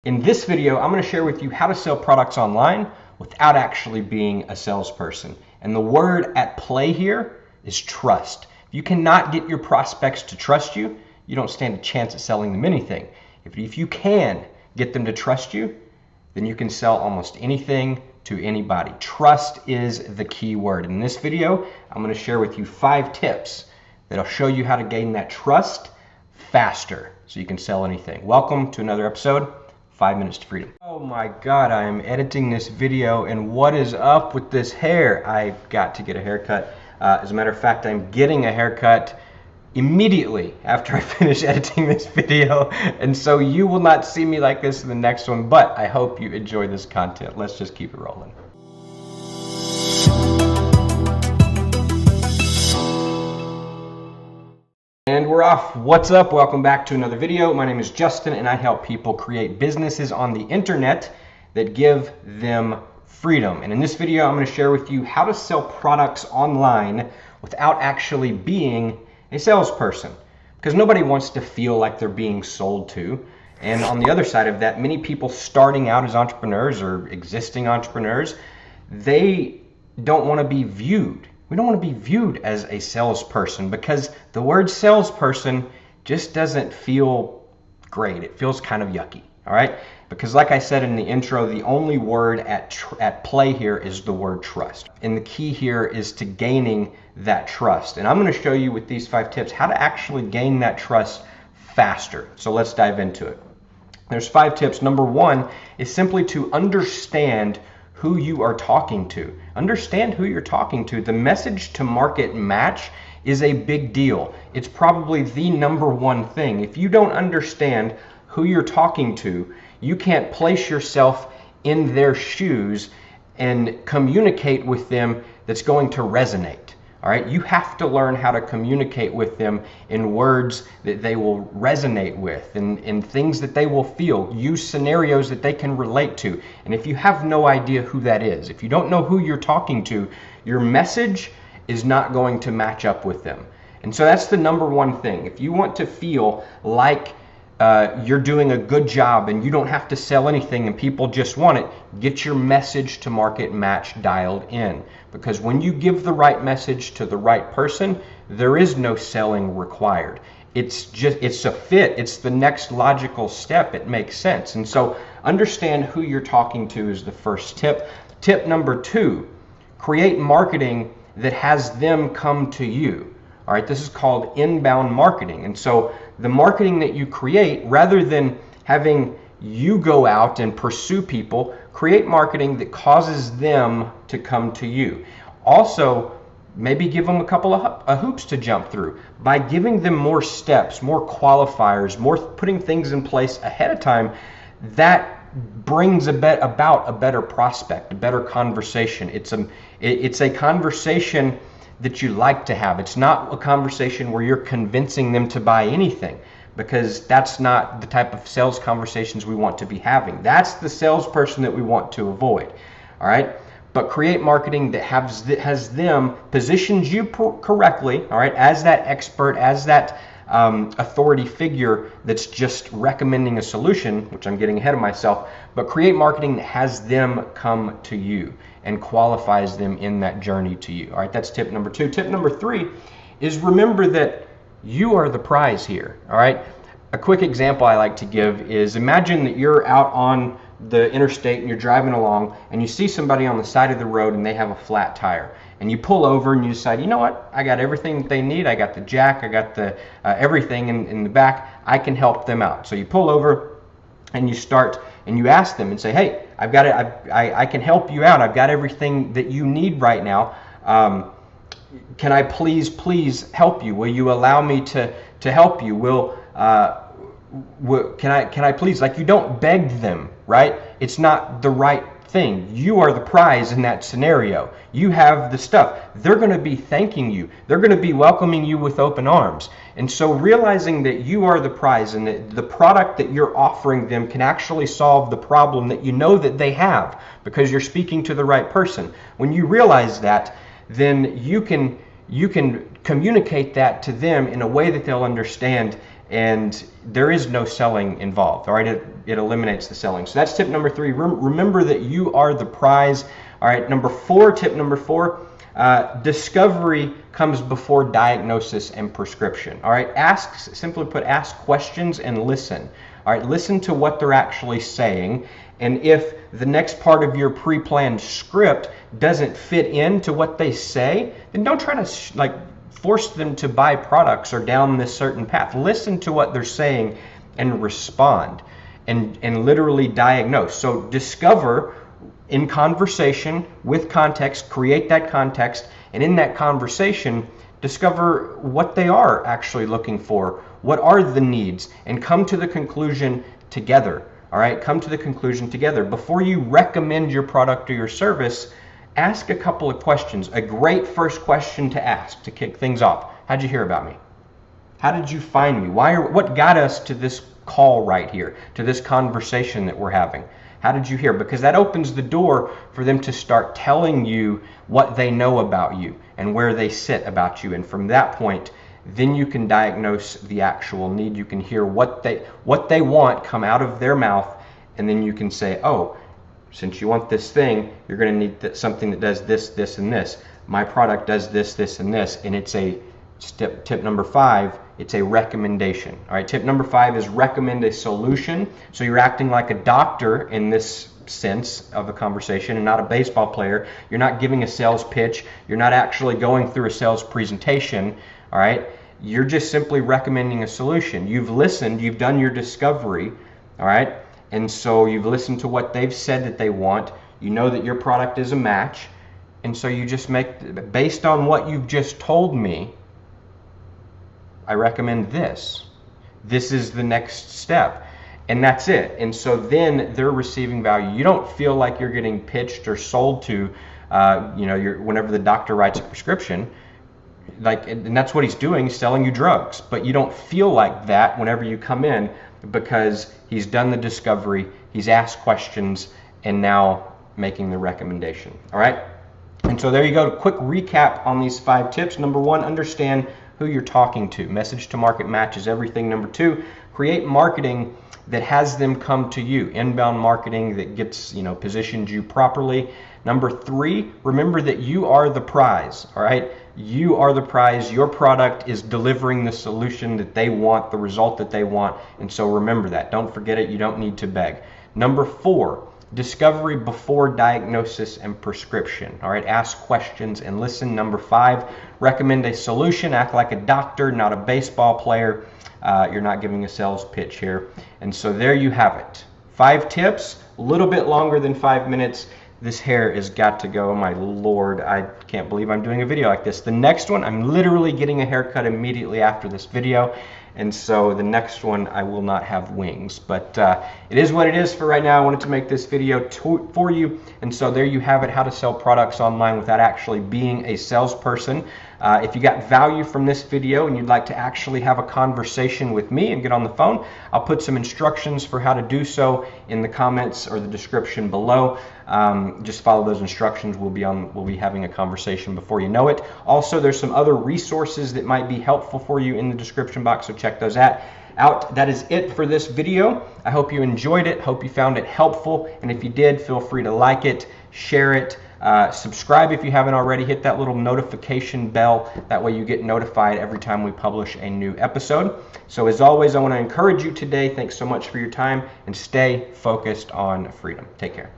In this video, I'm going to share with you how to sell products online without actually being a salesperson. And the word at play here is trust. If you cannot get your prospects to trust you, you don't stand a chance at selling them anything. If you can get them to trust you, then you can sell almost anything to anybody. Trust is the key word. In this video, I'm going to share with you 5 tips that'll show you how to gain that trust faster so you can sell anything. Welcome to another episode. 5 minutes to freedom. Oh my God, I am editing this video and what is up with this hair? I've got to get a haircut. As a matter of fact, I'm getting a haircut immediately after I finish editing this video. And so you will not see me like this in the next one, but I hope you enjoy this content. Let's just keep it rolling. And we're off. What's up? Welcome back to another video. My name is Justin and I help people create businesses on the internet that give them freedom. And in this video, I'm going to share with you how to sell products online without actually being a salesperson. Because nobody wants to feel like they're being sold to. And on the other side of that, many people starting out as entrepreneurs or existing entrepreneurs, they don't want to be viewed. We don't want to be viewed as a salesperson because the word salesperson just doesn't feel great. It feels kind of yucky, all right? Because like I said in the intro, the only word at play here is the word trust. And the key here is to gaining that trust. And I'm going to show you with these 5 tips how to actually gain that trust faster. So let's dive into it. There's 5 tips. Number 1 is simply to understand who you are talking to. Understand who you're talking to. The message to market match is a big deal. It's probably the number 1 thing. If you don't understand who you're talking to, you can't place yourself in their shoes and communicate with them that's going to resonate. All right, you have to learn how to communicate with them in words that they will resonate with and things that they will feel. Use scenarios that they can relate to. And if you have no idea who that is, if you don't know who you're talking to, your message is not going to match up with them. And so that's the number 1 thing. If you want to feel like you're doing a good job and you don't have to sell anything and people just want it, get your message to market match dialed in. Because when you give the right message to the right person, there is no selling required. It's a fit. It's the next logical step. It makes sense. And so understand who you're talking to is the first tip. Tip number 2, create marketing that has them come to you. All right, this is called inbound marketing. And so the marketing that you create, rather than having you go out and pursue people, create marketing that causes them to come to you. Also, maybe give them a couple of hoops to jump through. By giving them more steps, more qualifiers, more putting things in place ahead of time, that brings about a better prospect, a better conversation. It's a conversation that you like to have. It's not a conversation where you're convincing them to buy anything, because that's not the type of sales conversations we want to be having. That's the salesperson that we want to avoid. All right? But create marketing that has them, positions you correctly, all right, as that expert, as that authority figure that's just recommending a solution, which I'm getting ahead of myself, but create marketing that has them come to you and qualifies them in that journey to you. All right, that's tip number 2. Tip number 3 is remember that you are the prize here. All right, a quick example I like to give is imagine that you're out on the interstate and you're driving along and you see somebody on the side of the road and they have a flat tire. And you pull over and you decide, you know what, I got everything that they need. I got the jack, I got the everything in the back. I can help them out. So you pull over and you start and you ask them and say, hey, I've got it. I can help you out. I've got everything that you need right now. Can I please help you? Will you allow me to help you? Can I please? Like, you don't beg them, right? It's not the right thing. You are the prize in that scenario. You have the stuff. They're going to be thanking you. They're going to be welcoming you with open arms. And so realizing that you are the prize and that the product that you're offering them can actually solve the problem that you know that they have because you're speaking to the right person. When you realize that, then you can communicate that to them in a way that they'll understand and there is no selling involved. All right, it eliminates the selling. So that's tip number 3. Remember that you are the prize. All right, tip number 4, discovery comes before diagnosis and prescription. All right, simply put, ask questions and listen. All right, listen to what they're actually saying, and if the next part of your pre-planned script doesn't fit into what they say, then don't try to force them to buy products or down this certain path. Listen to what they're saying and respond, and literally diagnose. So discover in conversation with context, create that context, and in that conversation, discover what they are actually looking for, what are the needs, and come to the conclusion together. All right, come to the conclusion together. Before you recommend your product or your service, ask a couple of questions. A great first question to ask to kick things off: how'd you hear about me? How did you find me? What got us to this call right here, to this conversation that we're having? How did you hear? Because that opens the door for them to start telling you what they know about you and where they sit about you. And from that point, then you can diagnose the actual need. You can hear what they want come out of their mouth, and then you can say, oh, since you want this thing, you're going to need something that does this, this, and this. My product does this, this, and this, and it's a tip number 5. It's a recommendation. All right, tip number 5 is recommend a solution. So you're acting like a doctor in this sense of a conversation and not a baseball player. You're not giving a sales pitch. You're not actually going through a sales presentation. All right, you're just simply recommending a solution. You've listened, you've done your discovery. All right, and so you've listened to what they've said that they want. You know that your product is a match, and so you just make, based on what you've just told me, I recommend this. This is the next step. And that's it. And so then they're receiving value. You don't feel like you're getting pitched or sold to, whenever the doctor writes a prescription. And that's what he's doing, he's selling you drugs. But you don't feel like that whenever you come in, because he's done the discovery, he's asked questions, and now making the recommendation. All right? And so there you go. Quick recap on these 5 tips. Number 1, understand who you're talking to. Message to market matches everything. Number 2, create marketing that has them come to you. Inbound marketing that gets, positioned you properly. Number 3, remember that you are the prize. All right? You are the prize. Your product is delivering the solution that they want, the result that they want. And so remember that. Don't forget it. You don't need to beg. Number 4, discovery before diagnosis and prescription. All right, ask questions and listen. Number 5, recommend a solution. Act like a doctor, not a baseball player. You're not giving a sales pitch here. And so there you have it. 5 tips, a little bit longer than 5 minutes. This hair has got to go. My Lord, I can't believe I'm doing a video like this. The next one, I'm literally getting a haircut immediately after this video. And so the next one, I will not have wings. But it is what it is for right now. I wanted to make this video for you. And so there you have it, how to sell products online without actually being a salesperson. If you got value from this video and you'd like to actually have a conversation with me and get on the phone, I'll put some instructions for how to do so in the comments or the description below. Just follow those instructions. We'll be having a conversation before you know it. Also, there's some other resources that might be helpful for you in the description box, so check those out. That is it for this video. I hope you enjoyed it. Hope you found it helpful. And if you did, feel free to like it, share it, subscribe if you haven't already. Hit that little notification bell. That way you get notified every time we publish a new episode. So as always, I want to encourage you today. Thanks so much for your time, and stay focused on freedom. Take care.